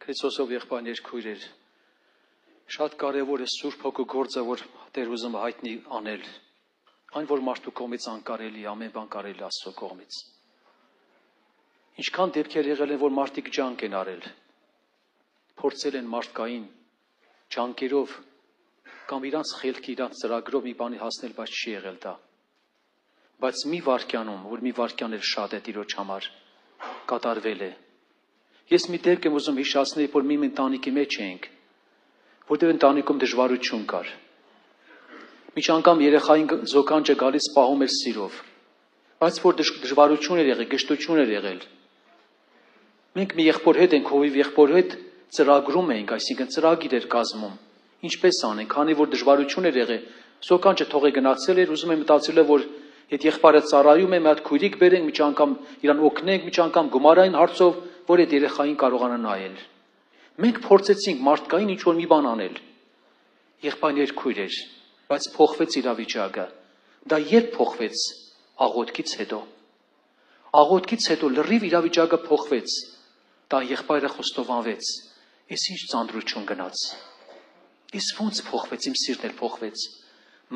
Քրիստոսով եղբայրներ, քույրեր, շատ կարևոր է Սուրբ Հոգու գործը, որ Տեր ուզում հայտնի անել, այն որ մարդու կողմից անկարելի, ամեն բան կարելի Աստծո կողմից։ Ինչքան դեպքեր եղել են, որ մարդիկ ջանք են արել, փորձել են մարդկային ջանքերով կամ իրանց խելքի, իրանց ծրագրով մի բանի հասնել, բայց չի եղել դա։ Բայց մի վայրկյանում, որ մի վայրկյան էլ շատ է Տիրոջ համար, կատարվել է։ Ես մի դեպք եմ ուզում հիշեցնել, որ մի ընտանիքի մեջ էինք, որտեղ ընտանիքում դժվարություն կար։ Միջ անգամ երեխային զոկանջը գալիս պահում էր սիրով, բայց որ դժվարություն էր եղել, գժտություն էր եղել։ Մենք մի եղբոր հետ ենք, հովիվ եղբոր հետ ծրագրում էինք, այսինքն ծրագիր էր կազմում։ Ինչպես անենք, քանի որ դժվարություն էր եղել, զոկանջը թողե գնացել էր, ուզում եմ մտածել որ այդ եղբայրը ծառայում է, մի հատ քույրիկ բերենք, միջ անգամ իրան օգնենք, միջ անգամ գումարային հարցով, որ այդ երեխային կարողանա նայել։ Մենք փորձեցինք մարդկային ինչ-որ մի բան անել։ Եղբայրներ, քույրեր, բայց փոխվեց իրավիճակը։ Դա երբ փոխվեց? Աղոթքից հետո։ Աղոթքից հետո լրիվ իրավիճակը փոխվեց։ Դա եղբայրը խոստովանվեց։ Ես ինչ ծանրություն գնաց։ Ես ոնց փոխվեց, իմ սիրտն էլ փոխվեց։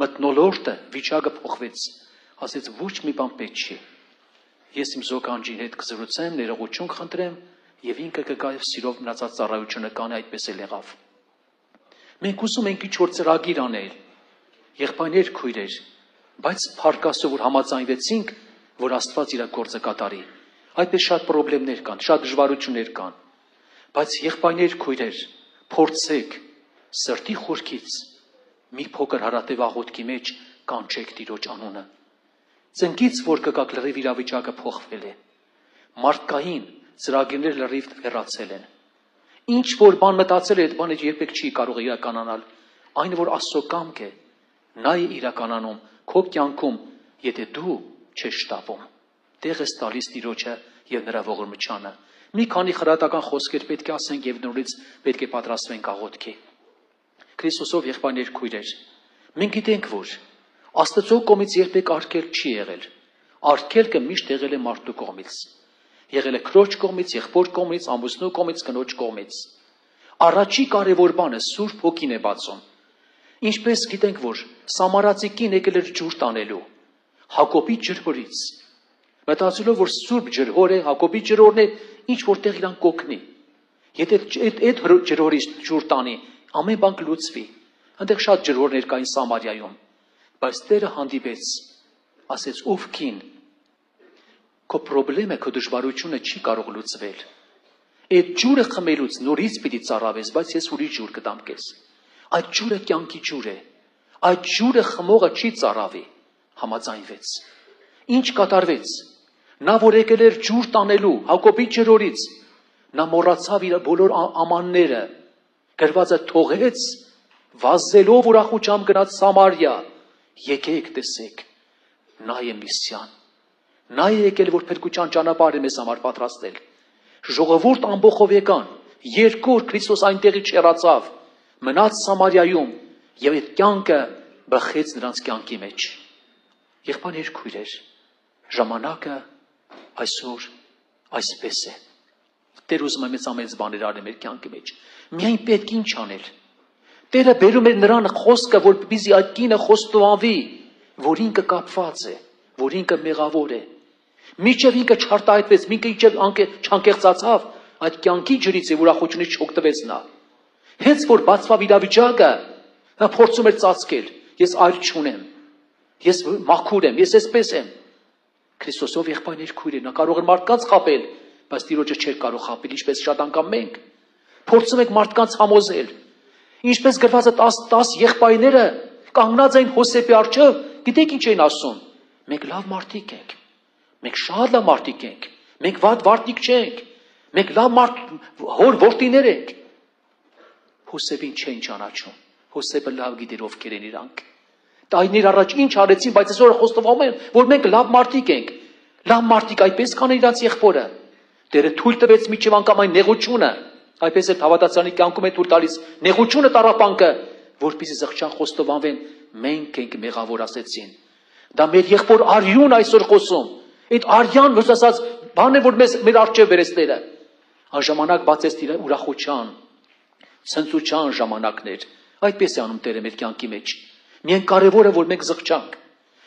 Մթնոլորտը, վիճակը փոխվեց։ Ասեց ոչ մի բան պետք չի։ Ես իմ զոկանջի հետ կզրուցեմ, ներողություն կխնդրեմ եւ ինքը կգա եւ սիրով մնացած ծառայությունը կանի, այդպես էլ եղավ։ Մենք ուզում ենք ինչ-որ ծրագիր անել, եղբայրներ, քույրեր, բայց փառք Աստծո, որ համաձայնվեցինք, որ Աստված իր գործը կատարի։ Այդպես շատ խնդիրներ կան, շատ դժվարություններ կան, բայց եղբայրներ, քույրեր, փորձեք սրտի խորքից մի փոքր հարատև աղոթքի մեջ կանչեք Տիրոջ անունը։ Ծնկից որ կգաք լրիվ իրավիճակը փոխվել է։ Մարդկային ծրագիրներ լրիվ հեռացել են։ Ինչ որ բան մտածել է, այդ բանը երբեք չի կարող իրականանալ։ Այն որ Աստծո կամք է, նա է իրականանում քո կյանքում, եթե դու չես շտապում։ Տեղ ես տալիս Տիրոջը եւ նրա ողորմությանը։ Մի քանի խրատական խոսքեր պետք է ասենք եւ նորից պետք է պատրաստվենք աղոթքի։ Քրիստոսով եղբայրներ, քույրեր, մենք գիտենք, որ Աստծո կողմից երբեք արգելք չի եղել։ Արգելքը միշտ եղել է մարդու կողմից։ Եղել է քրոջ կողմից, եղբոր կողմից, ամուսնու կողմից, կնոջ կողմից։ Առաջի կարևոր բանը Սուրբ Հոգին է բացում։ Ինչպես գիտենք, որ Սամարացի կին եկել էր ջուր տանելու Հակոբի ջրհորից։ Մտածելով, որ Սուրբ ջրհոր է, Հակոբի ջրհորն է, ինչ որտեղ իրան կօգնի։ Եթե այդ ջրհորից ջուր տանի, ամեն բան կլուծվի։ Այնտեղ շատ ջրհորներ կային Սամարիայում։ Բայց Տերը հանդիպեց, ասեց ով կին, քո խնդրեմը, քո դժվարությունը չի կարող լուծվել։ Այդ ջուրը խմելուց նորից պիտի ծառավես, բայց ես ուրիշ ջուր կտամ քեզ։ Այդ ջուրը կյանքի ջուր է։ Այդ ջուրը խմողը չի ծառավի։ Համաձայնվեց։ Ինչ կատարվեց։ Նա որ եկել էր ջուր տանելու Հակոբի ջրորից, նա մոռացավ իր բոլոր ամանները, գրվածը թողեց, վազելով ուրախությամբ գնաց Սամարիա։ Եկեք տեսեք, նա է միսիան, նա է եկել, որ փրկության ճանապարհը մեզ համար պատրաստել։ Ժողովուրդ ամբողջով եկան, երկու օր Քրիստոս այնտեղի չեռացավ, մնաց Սամարիայում եւ այդ կյանքը բխեց նրանց կյանքի մեջ։ Եղբայրներ, քույրեր, ժամանակը այսօր այսպես է։ Տեր ուզում է մեծ ամենից բաներ անել մեր կյանքի մեջ։ Միայն պետք ինչ անել։ Տերը բերում էր նրան խոսքը, որպեսզի այդ կինը խոստովանվի, որ ինքը կապված է, որ ինքը մեղավոր է։ Մինչև ինքը չարտահայտվեց, մինչև չանկեղծացավ, այդ կյանքի ջրից եւ ուրախությունից չօգտվեց նա։ Հենց որ բացվավ իրավիճակը, նա փորձում էր ծածկել. ես այլ չունեմ, ես մաքուր եմ, ես էսպես եմ։ Քրիստոսով եղբայրներ, քույրեր, նա կարող էր մարդկանց խաբել, բայց Տիրոջը չէր կարող խաբել, ինչպես շատ անգամ մենք փորձում ենք մարդկանց համոզել։ Ինչպես գրված է 10 եղբայրները կանգնած էին Հոսեփի առջև, գիտեք ինչ էին ասում։ Մենք լավ մարդիկ ենք։ Մենք շատ լավ մարդիկ ենք։ Մենք վատ մարդիկ չենք։ Մենք լավ հոր որդիներ ենք։ Հոսեփին չեն ճանաչում։ Հոսեփը լավ գիտեր ովքեր են իրանք։ Տարիներ առաջ ինչ արեցին, բայց այսօր խոստովանում են, որ մենք լավ մարդիկ ենք։ Լավ մարդիկ այդպես կան իրանց եղբորը։ Տերը թույլ տվեց միջև անգամ այն նեղությունը, այդպես է հավատացյալի կյանքում է թույլ տալիս նեղությունը տառապանքը, որպեսզի զղջան խոստովանվեն, մենք ենք մեղավոր ասեցին։ Դա մեր եղբոր Արյուն այսօր խոսում։ Այդ Արյան, ոնց ասած, բան է, որ մեր առջև բերեց Տերը։ Ժամանակ բացեց իր ուրախության, ցնծության ժամանակներ։ Այդպես է անում Տերը մեր կյանքի մեջ։ Միայն կարևորը որ մենք զղջանք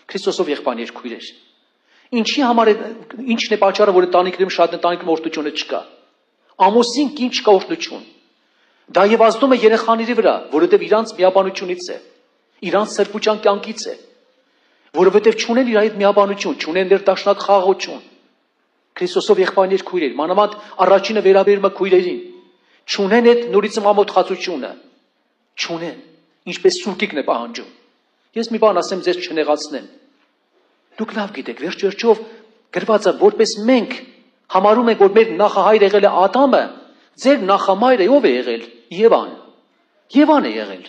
Քրիստոսով եղբայրներ քույրեր։ Ինչի համար է, ինչն է պատճառը, որ ընտանիքներում շատ ընտանիքներում օրհնությունը չկա։ Ամուսին կին չկա օրհնություն։ Դա եւ ազդում է երեխաների վրա, որովհետեւ իրանց միաբանությունից է, իրանց սրբության կյանքից է, որովհետեւ չունեն իր այդ միաբանություն, չունեն ներդաշնակ խաղաղություն։ Քրիստոսով եղբայրներ քույրեր, մանավանդ առաջինը վերաբերում է քույրերին, չունեն այդ նորից ամոթխածությունը, չունեն, ինչպես սուրկիկն է պահանջում։ Ես մի բան ասեմ ձեզ չնեղացնեմ։ Դուք լավ գիտեք, վերջ-վերջով գրված է, որպես մենք համարում ենք, որ մեր նախահայր եղել է Ադամը, ձեր նախամայրը ով է եղել։ Եվան։ Եվան է եղել,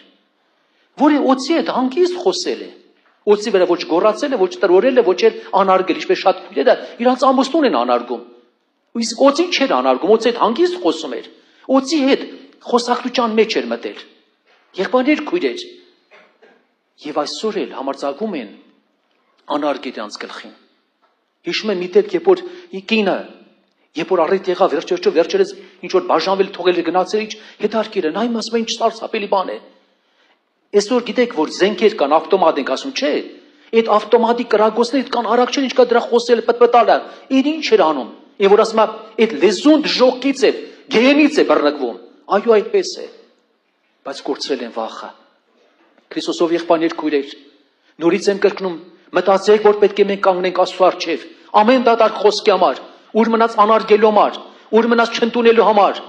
որը օծի հետ հանգիստ խոսել է։ Օծի վրա ոչ գոռացել է, ոչ տրորել է, ոչ էլ անարգել, ինչպես շատ քույրերը իրանց ամուսնուն են անարգում։ Իսկ օծին չէր անարգում, օծի հետ հանգիստ խոսում էր։ Օծի հետ խոսակցության մեջ էր մտել։ Եղբայրներ քույրեր, եւ այսօր էլ համարձակում են անարգել իրանց գլխին։ Հիշում եմ մի դեպք, երբ որ կինը երբ որ առիթ եղավ վերջերս ինչ որ բաժանվել թողել գնացել ինչ հետարքիր են, այ ասում են ինչ սարսափելի բան է։ Այսօր գիտեք որ զենքեր կան, ավտոմատ ենք ասում, չէ։ Այդ ավտոմատի կրակոցները կան արագ չեն, ինչ կա դրա խոսելը, պտպտալը։ Իր ինչ էր անում։ Եվ որ ասում է, այդ լեզուն դժողքից է, գեհենից է բռնկվում։ Այո, այդպես է։ Բայց կորցրել են վախը։ Քրիստոսով եղբայրներ քույրեր, նորից եմ կրկնում, մտածեք, որ պետք է մենք կանգնենք Աստծո առջև, ամեն դատարկ խոսքի համար, ուր մնաց անարգելու համար, ուր մնաց չընդունելու համար,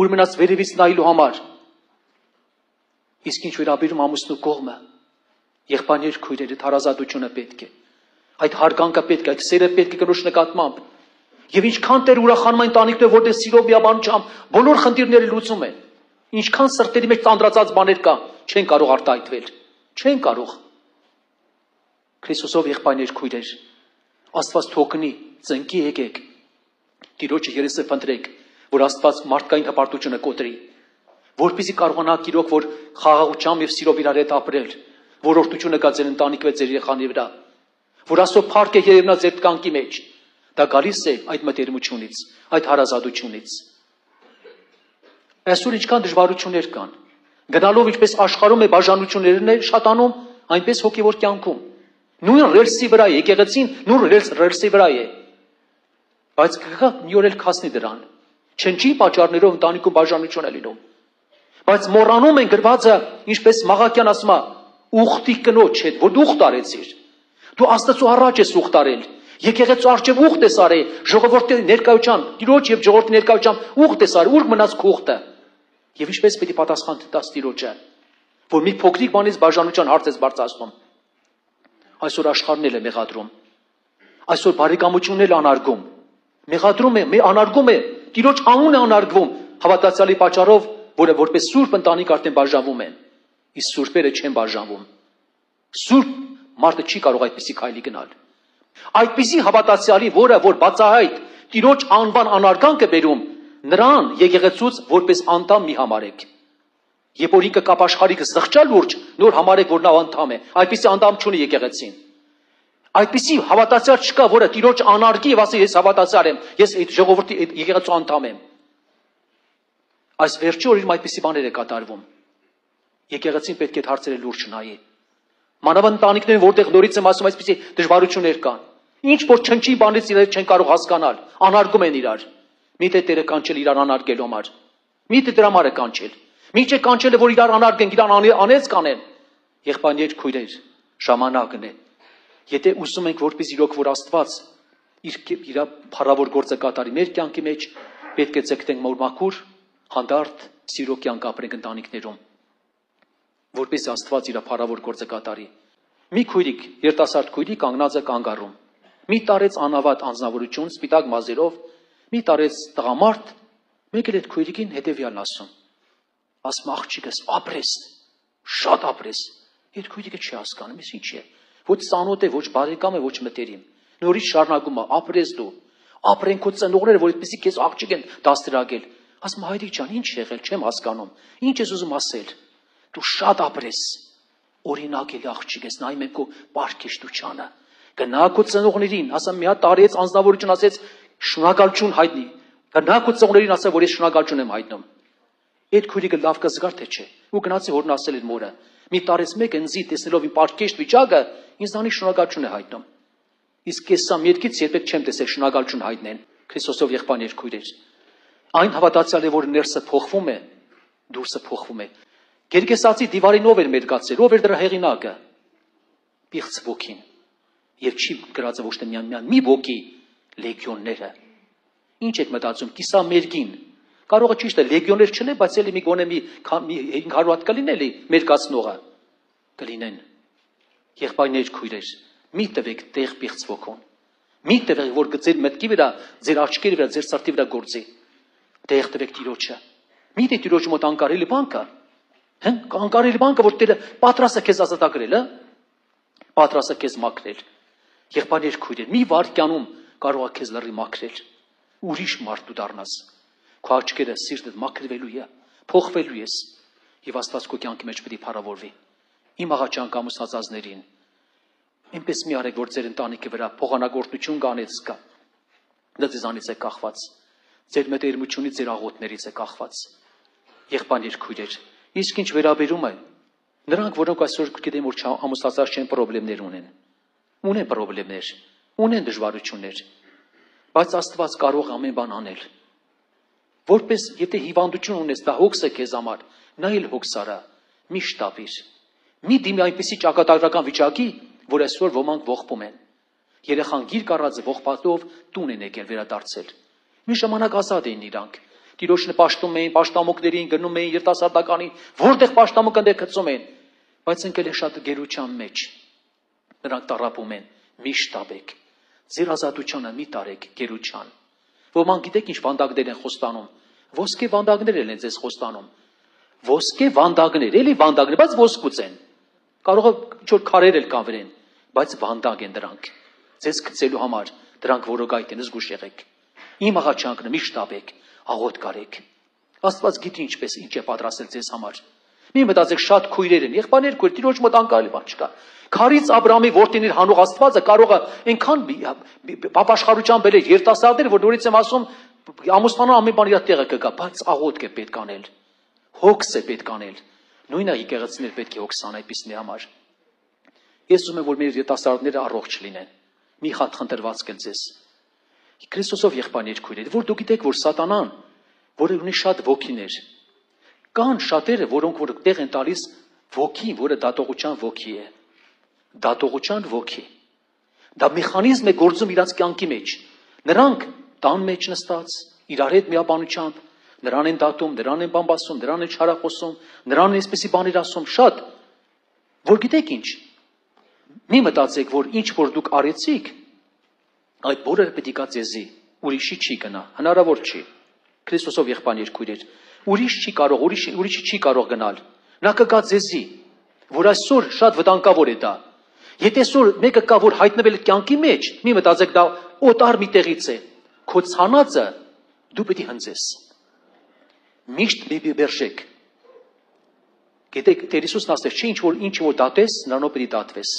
ուր մնաց վերևից նայելու համար։ Իսկ ինչ վերաբերում ամուսնու կողմը, եղբայրներ քույրերը հարազատությունը պետք է։ Այդ հարգանքը պետք է, այդ սերը պետք է կնոջ նկատմամբ։ Եվ ինչքան Տեր ուրախանում այն տանիքները, որտեղ սիրով միաբանությամբ բոլոր խնդիրները լուծում են։ Ինչքան սրտերի մեջ ծանրացած բաներ կա, չեն կարող արտահայտվել։ Չեն կարող։ Քրիստոսով եղբայրներ քույրեր, Աստված թողնի, ծնկի եկեք։ Տիրոջը երեսը փնտրեք, որ Աստված մարդկային հպարտությունը կոտրի, որպեսզի կարողանաք իրոք որ խաղաղությամբ եւ սիրով իրար հետ ապրել, որ օրհնությունը կա ձեր ընտանիքի վրա, ձեր երեխաների վրա, որ Աստծո փառք է երևնա ձեր կյանքի մեջ։ Դա գալիս է այդ մտերմությունից, այդ հարազատությունից։ Այսօր ինչքան դժվարություններ կան։ Գնալով ինչպես աշխարհում է բաժանություններն է շատանում, այնպես հոգևոր կյանքում։ Նույն ռելսի վրա է, եկեղեցին նույն ռելսի վրա է։ Բայց կգա մի օր էլ քասնի դրան։ Չնչի պատճառներով ընտանիքում բաժանություն է լինում։ Բայց մոռանում են գրվածը, ինչպես Մաղաքյան ասում է, ուխտի կնոջ հետ, որ դու ուխտ արեցիր։ Դու Աստծո առաջ ես ուխտ արել։ Եկեղեցու առջև ուխտ ես արել, ժողովրդի ներկայությամբ, Տիրոջ եւ ժողովրդի ներկայությամբ ուխտ ես արել, ուր մնաց քո ուխտը։ Եվ ինչպես պետք է պատասխան տաս Տիրոջը, որ մի փոքրիկ բանից բաժանության հարց ես բարձրացնում։ Այսօր աշխարհն էլ է մեղադրում։ Այսօր բարեկամությունն էլ անարգում։ Մեղադրում է, անարգում է, Տիրոջ անունն է անարգվում, հավատացյալի պատճառով, որը որպես սուրբ ընտանիք արդեն բաժանվում են։ Իսկ սուրբերը չեն բաժանվում։ Սուրբ մարդը չի կարող այդպիսի քայլի գնալ։ Այդպիսի հավատացյալի, որը որ բացահայտ Տիրոջ անվան անարգանք է բերում, նրան եկեղեցուց որպես անդամ մի համարեք։ Երբ որ ինքը կապ աշխարհիկը զղջա լուրջ, նոր համարեք, որ նա անդամ է։ Այդպիսի անդամ չունի եկեղեցին։ Այդպիսի հավատացյալ չկա, որը Տիրոջ անարգի եւ ասի ես հավատացյալ եմ, ես այդ ժողովրդի եկեղեցու անդամ եմ։ Այս վերջի օրերում այդպիսի բաներ է կատարվում։ Եկեղեցին պետք է հարցերը լուրջ նայի։ Մանավանդ ընտանիքներն, որտեղ նորից եմ ասում, այսպիսի դժվարություններ կան։ Ինչ որ չնչի բանից իրար չեն կարող հասկանալ, անարգում են իրար։ Միթե Տերը կանչել իրար անարգելու համար։ Միթե դրա համար է կանչել։ Միթե կանչել է, որ իրար անարգեն, իրար անեց կանեն։ Եղբայրներ քույրեր, ժամանակն է։ Եթե ուզում ենք, որպես իրոք որ Աստված իր փառավոր գործը կատարի մեր կյանքի մեջ, պետք է ցկտենք մոր մաքուր, հանդարտ, սիրո կյանք ապրենք ընտանիքներում, որպես Աստված իր փառավոր գործը կատարի։ Մի քույրիկ, երիտասարդ քույրիկ կանգնած է կանգառում։ Մի տարեց անավատ անձնավորություն, սպիտակ մազերով, մի տարեց տղամարդ, մեկ էլ այդ քույրիկին հետևյալն ասում։ Ասում աղջիկս, ապրես, շատ ապրես։ Այդ քույրիկը չի հասկանում, ես ինչ է։ Ոչ ծանոթ է, ոչ բարեկամ է, ոչ մտերիմ։ Նորից շարունակում է, ապրես դու։ Ապրեն քո ծնողները, որ այդպեսի քեզ աղջիկ են դաստիարակել։ Ասում հայրիկ ջան, ինչ եղել, չեմ հասկանում։ Ինչ ես ուզում ասել։ Դու շատ ապրես։ Օրինակ էլ աղջիկ ես, նայում եմ քո պարքեշտությանը։ Գնա քո ծնողներին, ասամ մի հատ տարեց անձնավորություն ասեց, շնորհակալություն հայտնի։ Նա ծողներին ասա, որ ես շնորհակալություն եմ հայտնում։ Այդ քույրիկը լավ կզգար թե չէ։ Ու գնացի հորն ասել իր մորը. մի տարեց մեկ ընձի տեսնելով իմ պարկեշտ վիճակը, ինձանից շնորհակալություն է հայտնում։ Իսկ ես սա մերկից երբեք չեմ տեսել շնորհակալություն հայտնեն Քրիստոսով եղբայրներ քույրեր։ Այն հավատացյալ է, որ ներսը փոխվում է, դուրսը փոխվում է։ Գերգեսացի դիվարին ով էր մերկացել, ով էր դրա հեղինակը։ Պիղծ ոգին։ Եվ չի գրածը ոչ թե միայն մի ոգի, լեգիոնները։ Ինչ եք մտածում, կիսա մերգին։ Կարող է ճիշտ է լեգիոներ չլինի, բայց էլի մի գոնե մի 500 հատ կլինի էլի մերկացնողը կլինեն։ Եղբայրներ քույրեր, մի տվեք տեղ պիղծ ոգուն։ Մի տվեք, որ ձեր մտքի վրա, ձեր աչքերի վրա, ձեր սրտի վրա գործի։ Տեղ տվեք Տիրոջը։ Մի դե Տիրոջը մոտ անկարելի բան կա։ Հեն, անկարելի բան կա, որ Տերը պատրաստ է քեզ ազատագրել, հա։ Պատրաստ է քեզ մաքրել։ Եղբայրներ քույրեր, մի վայրկյանում կարող է քեզ լրի մաքրել։ Ուրիշ մարդ դու դառնաս։ Քո աչքերը սիրտդ մաքրվելու է, փոխվելու ես, եւ Աստված քո կյանքի մեջ պետք է փառավորվի։ Իմ աղաչանք ամուսնացածներին, այնպես մի արեք, որ ձեր ընտանիքի վրա փոխանագործություն կանեց կա։ Դա ձեզանից է կախված։ Ձեր մտերմությունից, ձեր աղոթներից է կախված։ Եղբայրներ քույրեր, իսկ ինչ վերաբերում է նրանք, որոնք այսօր գիտեմ, որ ամուսնացած չեն, խնդիրներ ունեն խնդիրներ, ունեն դժվարություններ, բայց Աստված կարող ամեն բան անել։ Որպես եթե հիվանդություն ունես, դա հոգս է քեզ համար, նա էլ հոգս արա, մի շտապիր։ Մի դիմի այնպիսի ճակատագրական վիճակի, որ այսօր ոմանք ողբում են։ Երեխան գիրք առած ողբատով տուն են եկել վերադարձել։ Մի ժամանակ ազատ էին իրանք։ Տիրոջը պաշտում էին, պաշտամոկներին գնում էին երիտասարդականի, որտեղ պաշտամոկը դե գծում են, բայց ընկել է շատ գերության մեջ։ Նրանք տառապում են, մի շտապեք։ Ձեր ազատությունը մի տարեք գերության։ Ոմանք գիտեք ինչ վանդակներ են խոստանում։ Ոսկե վանդակներ են ձեզ խոստանում։ Ոսկե վանդակներ, էլի վանդակներ, բայց ոսկուց են։ Կարող է ինչ-որ քարեր էլ կանվերեն, բայց վանդակ են դրանք։ Ձեզ գցելու համար դրանք որոգայթ են, զգուշ եղեք։ Իմ աղաչանքն է մի շտապեք, աղոթ կարեք։ Աստված գիտի ինչպես ինչ է պատրաստել ձեզ համար։ Մի մտածեք շատ քույրեր են, եղբայրներ քույր, Տիրոջ մոտ անկարելի բան չկա։ Քարից Աբրահամի որդիներ հանող Աստվածը կարող է այնքան ապաշխարությամբ բերել երիտասարդներ, որ նորից եմ ասում, ամուսնանան ամեն բան իր տեղը կգա, բայց աղոթք է պետք անել։ Հոգս է պետք անել։ Նույնը եկեղեցիներ պետք է հոգս անեն այդպիսի համար։ Ես ուզում եմ, որ մեր երիտասարդները առողջ լինեն։ Մի հատ խնդրված կել ձեզ։ Քրիստոսով եղբայրներ քույրեր, որ դուք գիտեք, որ Սատանան, որը ունի շատ ոգիներ, կան շատերը, որոնք որ տեղ են տալիս ոգի, որը դատողության ոգի է։ Դատողության ոգի։ Դա մեխանիզմ է գործում իրաց կյանքի մեջ։ Նրանք տան մեջ նստած, իրար հետ միաբանությամբ, նրան են դատում, նրան են բամբասում, նրան են չարախոսում, նրան են այսպեսի բաներ ասում, շատ։ Որ գիտեք ինչ։ Մի մտածեք, որ ինչ որ դուք արեցիք, այդ բոլորը պետք է գա ձեզի, ուրիշի չի գնա, հնարավոր չի։ Քրիստոսով եղբայրներ քույրեր, ուրիշ չի կարող, ուրիշի չի կարող գնալ։ Նա կգա ձեզի, որ այսօր շատ վտանգավոր է դա։ Եթե այսօր մեկը կա, որ հայտնվել է կյանքի մեջ, մի մտածեք դա օտար մի տեղից է։ Քո ցանածը դու պետք է հնձես։ Միշտ մի բերժեք։ Գիտեք, Տեր Հիսուսն ասել չէ, ինչ որ դատես, նրանով պետք է դատվես։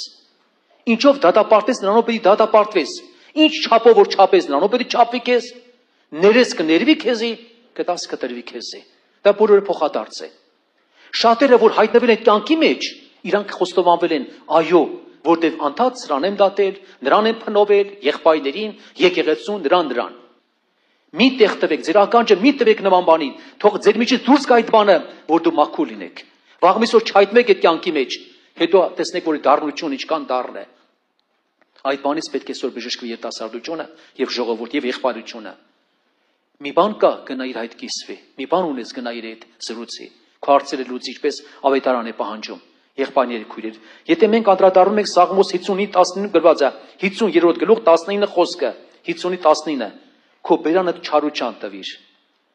Ինչով դատապարտես, նրանով պետք է դատապարտվես։ Ինչ չափով որ չափես, նրանով պետք է չափվի քեզ։ Ներես կներվի քեզի, կտաս կտրվի քեզի։ Դա բոլորը փոխադարձ է։ Շատերը որ հայտնվել են կյանքի մեջ, իրանք խոստովանվել են, այո, որտեղ անդադ սրան եմ դատել, նրան եմ փնովել, եղբայրներին, եկեղեցուն, նրան։ Մի տեղ տվեք, ձեր ականջը մի տվեք նման բանին, թող ձեր միջից դուրս գա այդ բանը, որ դու մաքուր լինեք։ Վաղմիսօր չհայտնվեք այդ կյանքի մեջ, հետո տեսնեք, որ դառնություն ինչքան դառն է։ Այդ բանից պետք է այսօր բժշկվի երիտասարդությունը եւ ժողովուրդ եւ եղբայրությունը։ Մի բան կա, գնա իր այդ կիսվի, մի բան ունես գնա իր այդ զրուցի, քո հարցերը լուծի, ինչպես ավետարան է պահանջում։ Եղբայրներ քույրեր, եթե մենք անդրադառնում ենք Սաղմոս 50-19 գրված է, 50-րդ գլուխ 19 խոսքը, 50-19, քո բերանը չարության տվիր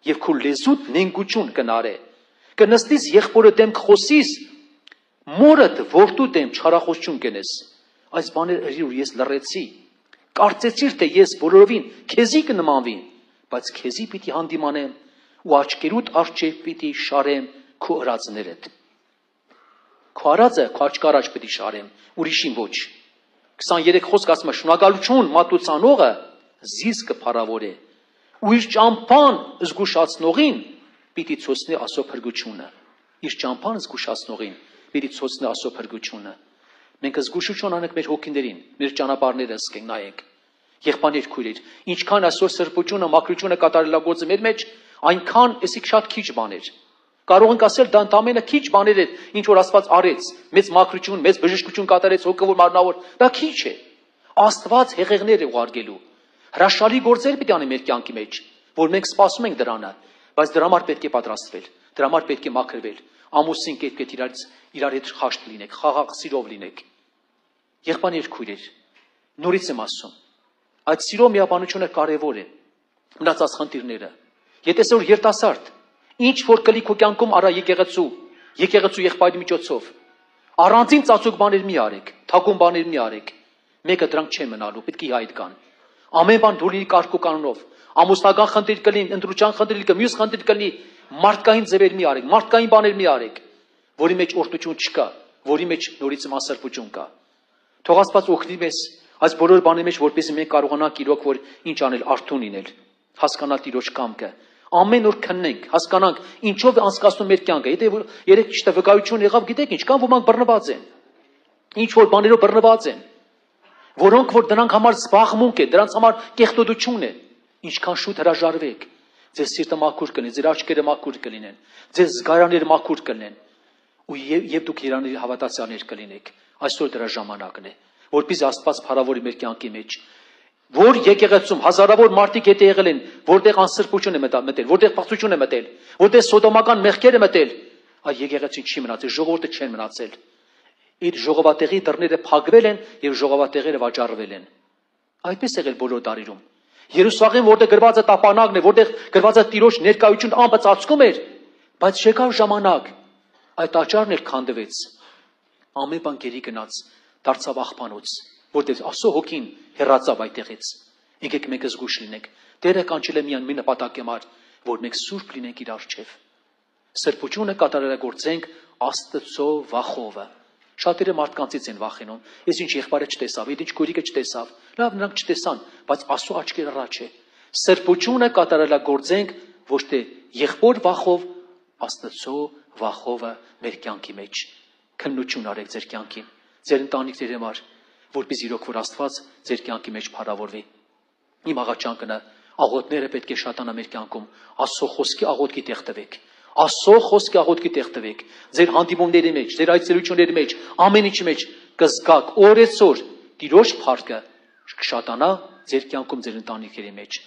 եւ քո լեզուդ նենգություն կնարե։ Կնստիս եղբորը դեմ կխոսիս, մորդ որդու դեմ չարախոսություն կենես։ Այս բաները ես լռեցի, կարծեցիր թե ես բոլորովին քեզի կնմանվի, բայց քեզի պիտի հանդիմանեմ ու աչքերուդ առջև պիտի շարեմ քո ըրածներդ։ Քո արածը քո աչքարաջ պիտի շարեմ, ուրիշին ոչ։ 23 խոսք ասում է շնորհակալություն մատուցանողը զիսկը փառավոր է, Ու իր ճամփան զգուշացնողին պիտի ցոցնի Աստծո փրկությունը։ Իր ճամփան զգուշացնողին պիտի ցոցնի Աստծո փրկությունը։ Մենք զգուշություն անենք մեր հոգիներին, մեր ճանապարհները զգենք, նայենք։ Եղբայրներ, քույրեր, ինչքան այսօր սրբությունը, մաքրությունը կատարելագործը մեր մեջ, այնքան էսիկ շատ քիչ բաներ։ Կարող ենք ասել դա ընդամենը քիչ բաներ է, ինչ որ Աստված արեց, մեծ մաքրություն, մեծ բժշկություն կատարեց հոգևոր մարմնավոր, դա քիչ է։ Աստված հեղեղներ է ուղարկելու։ Հրաշալի գործեր պիտի անի մեր կյանքի մեջ, որ մենք սպասում ենք դրանը, բայց դրա համար պետք է պատրաստվել, դրա համար պետք է մաքրվել, ամուսին պետք է իրար հետ խաշտ լինեք, խաղաղ սիրով լինեք։ Եղբայրներ, քույրեր, նորից եմ ասում, այդ սիրո միաբանությունը կարևոր է, մնացած խնդիրները։ Եթե որ երիտասարդ, ինչ որ կլի քո կյանքում արա եկեղեցու եղբայրի միջոցով, առանձին ծածուկ բաներ մի արեք, թագուն բաներ մի արեք, մեկը դրանք չեն մնալու, պետք է հայտ կան։ Ամեն բան դու լինի կարգ ու կանոնով, ամուսնական խնդիր կլինի, ընտրության խնդիր կլինի, մյուս խնդիր կլինի, մարդկային ձևեր մի արեք, մարդկային բաներ մի արեք, որի մեջ օրհնություն չկա, որի մեջ նորից մասրբություն կա։ Թող Աստված օգնի մեզ այս բոլոր բաների մեջ, որպեսզի մենք կարողանանք իրոք որ ինչ անել, արթուն լինել, հասկանալ Տիրոջ կամքը, ամեն օր քննենք, հասկանանք ինչով է անցկացնում մեր կյանքը։ Եթե երեք ճիշտ վկայություն եղավ, գիտեք ինչ, կան ոմանք բռնված են, ինչ որ բաներով բռնված են, որոնք որ դրանք համար զբաղմունք է, դրանց համար կեղտոտություն է, ինչքան շուտ հրաժարվեք, ձեր սիրտը մաքուր կլինի, ձեր աչքերը մաքուր կլինեն, ձեր զգարանները մաքուր կլինեն, ու եւ դուք Երանելի հավատացյալներ կլինեք։ Այսօր դրա ժամանակն է, որպեսզի Աստված փառավորի մեր կյանքի մեջ, որ եկեղեցում հազարավոր մարդիկ հետ եղել են, որտեղ անսրբություն է մտել, որտեղ բացություն է մտել, որտեղ սոդոմական մեղքեր է մտել, այ եկեղեցին չի մնացել, ժողովուրդը չեն մնացել։ Իր ժողովատեղի դռները փակվել են եւ ժողովատեղերը վաճառվել են։ Այդպես եղել բոլոր դարերում։ Երուսաղեմ, որտեղ գրված է տապանակն է, որտեղ գրված է Տիրոջ ներկայություն ամբը ծածկում էր, բայց եկավ ժամանակ, այդ աճարն էլ քանդվեց։ Ամեն բան գերի գնաց, դարձավ աղբանոց, որտեղ Աստծո հոգին հեռացավ այդտեղից։ Եկեք մենք զգուշ լինենք։ Տերը կանչել է միայն մի նպատակի համար, որ մենք սուրբ լինենք իր առջև։ Սրբությունը կատարելագործենք Աստծո վախովը։ Շատերը մարդկանցից են վախենում։ Ես ինչ եղբայրը չտեսավ, ինչ քույրիկը չտեսավ։ Լավ, նրանք չտեսան, բայց Աստծո աչքերը առաջ է։ Սրբությունը կատարելագործենք ոչ թե եղբոր վախով, Աստծո վախովը մեր կյանքի մեջ։ Քննություն արեք ձեր կյանքին, ձեր ընտանիքների համար, որպեսզի իրոք որ Աստված ձեր կյանքի մեջ փառավորվի։ Իմ աղաչանքն է, աղոթները պետք է շատանա մեր կյանքում, Աստծո խոսքի աղոթքի տեղ տվեք։ Աստծո խոսքի աղոթքի տեղ տվեք։ Ձեր հանդիպումների մեջ, ձեր այցելությունների մեջ, ամեն ինչի մեջ կզգաք օրեցօր Տիրոջ փառքը կշատանա ձեր կյանքում, ձեր ընտանիքների մեջ։